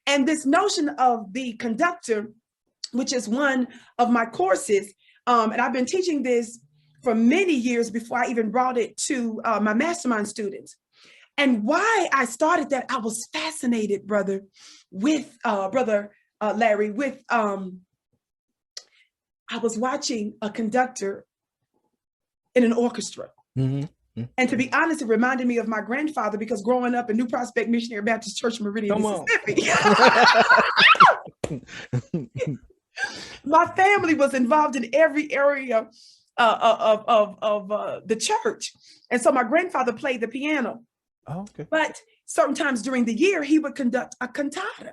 And this notion of the conductor, which is one of my courses, and I've been teaching this for many years before I even brought it to my mastermind students. And why I started that, I was fascinated, brother Larry, with I was watching a conductor in an orchestra. Mm-hmm. And to be honest, it reminded me of my grandfather, because growing up in New Prospect Missionary Baptist Church, Meridian, Mississippi, my family was involved in every area of the church. And so my grandfather played the piano. Oh, okay. But certain times during the year, he would conduct a cantata.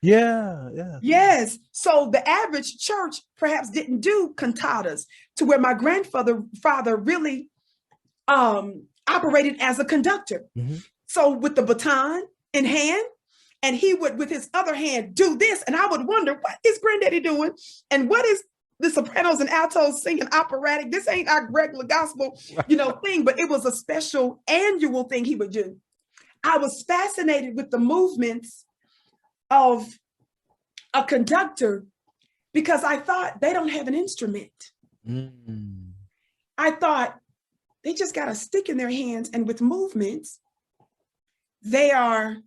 Yeah. Yes. So the average church perhaps didn't do cantatas, to where my father really operated as a conductor. Mm-hmm. So with the baton in hand, and he would, with his other hand, do this. And I would wonder, what is Granddaddy doing? And what is the sopranos and altos singing operatic? This ain't our regular gospel, thing, but it was a special annual thing he would do. I was fascinated with the movements of a conductor, because I thought they don't have an instrument. Mm. I thought they just got a stick in their hands, and with movements, they are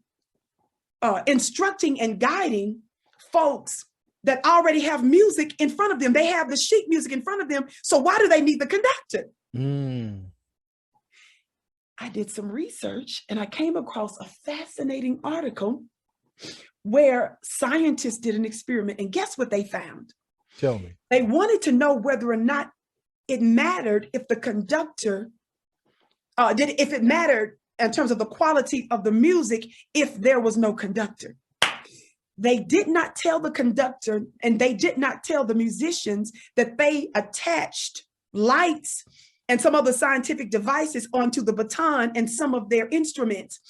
instructing and guiding folks that already have music in front of them. They have the sheet music in front of them. So why do they need the conductor? Mm. I did some research, and I came across a fascinating article where scientists did an experiment, and guess what they found? Tell me. They wanted to know whether or not it mattered if the conductor, if it mattered in terms of the quality of the music if there was no conductor. They did not tell the conductor, and they did not tell the musicians that they attached lights and some other scientific devices onto the baton and some of their instruments.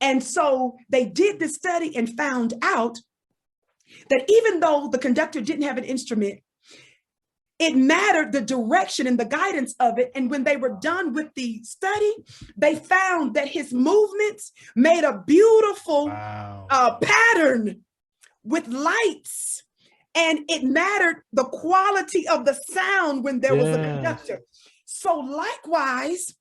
And so they did the study and found out that even though the conductor didn't have an instrument, it mattered the direction and the guidance of it. And when they were done with the study, they found that his movements made a beautiful pattern with lights. And it mattered the quality of the sound when there was a conductor. So likewise,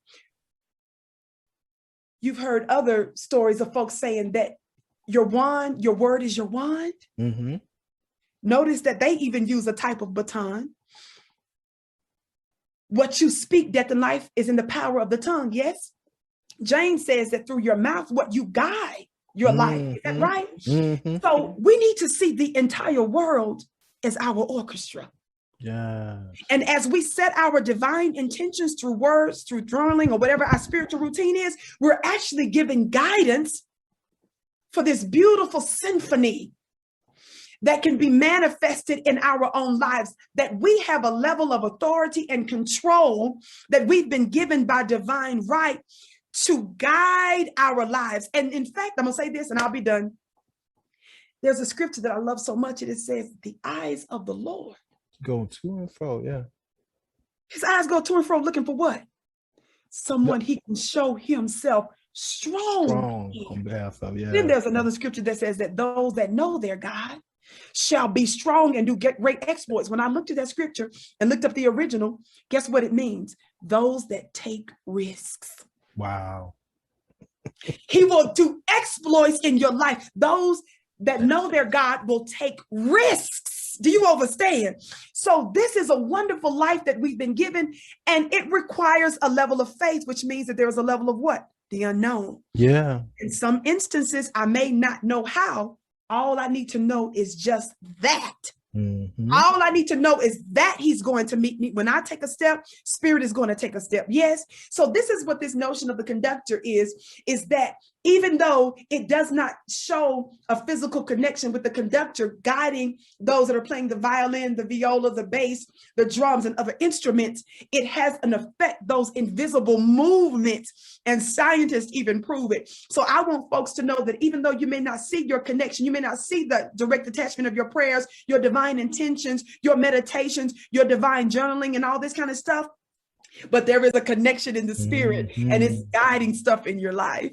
you've heard other stories of folks saying that your word is your wand. Mm-hmm. Notice that they even use a type of baton. What you speak, death and life, is in the power of the tongue. Yes. James says that through your mouth, what you guide your life. Is that right? Mm-hmm. So we need to see the entire world as our orchestra. Yeah. And as we set our divine intentions through words, through journaling, or whatever our spiritual routine is, we're actually giving guidance for this beautiful symphony that can be manifested in our own lives, that we have a level of authority and control that we've been given by divine right to guide our lives. And in fact, I'm gonna say this and I'll be done. There's a scripture that I love so much, and it says, the eyes of the Lord go to and fro. Yeah. His eyes go to and fro looking for what? Someone he can show himself strong on behalf of. Yeah. Then there's another scripture that says that those that know their God shall be strong and do great exploits. When I looked at that scripture and looked up the original, guess what it means? Those that take risks. Wow. He will do exploits in your life. Those that know their God will take risks. Do you understand? So this is a wonderful life that we've been given, and it requires a level of faith, which means that there is a level of what? The unknown. Yeah. In some instances, I may not know how. All I need to know is just that. Mm-hmm. All I need to know is that he's going to meet me. When I take a step, Spirit is going to take a step. Yes. So this is what this notion of the conductor is that even though it does not show a physical connection with the conductor guiding those that are playing the violin, the viola, the bass, the drums, and other instruments, it has an effect, those invisible movements, and scientists even prove it. So I want folks to know that even though you may not see your connection, you may not see the direct attachment of your prayers, your divine intentions, your meditations, your divine journaling, and all this kind of stuff, but there is a connection in the spirit, and it's guiding stuff in your life.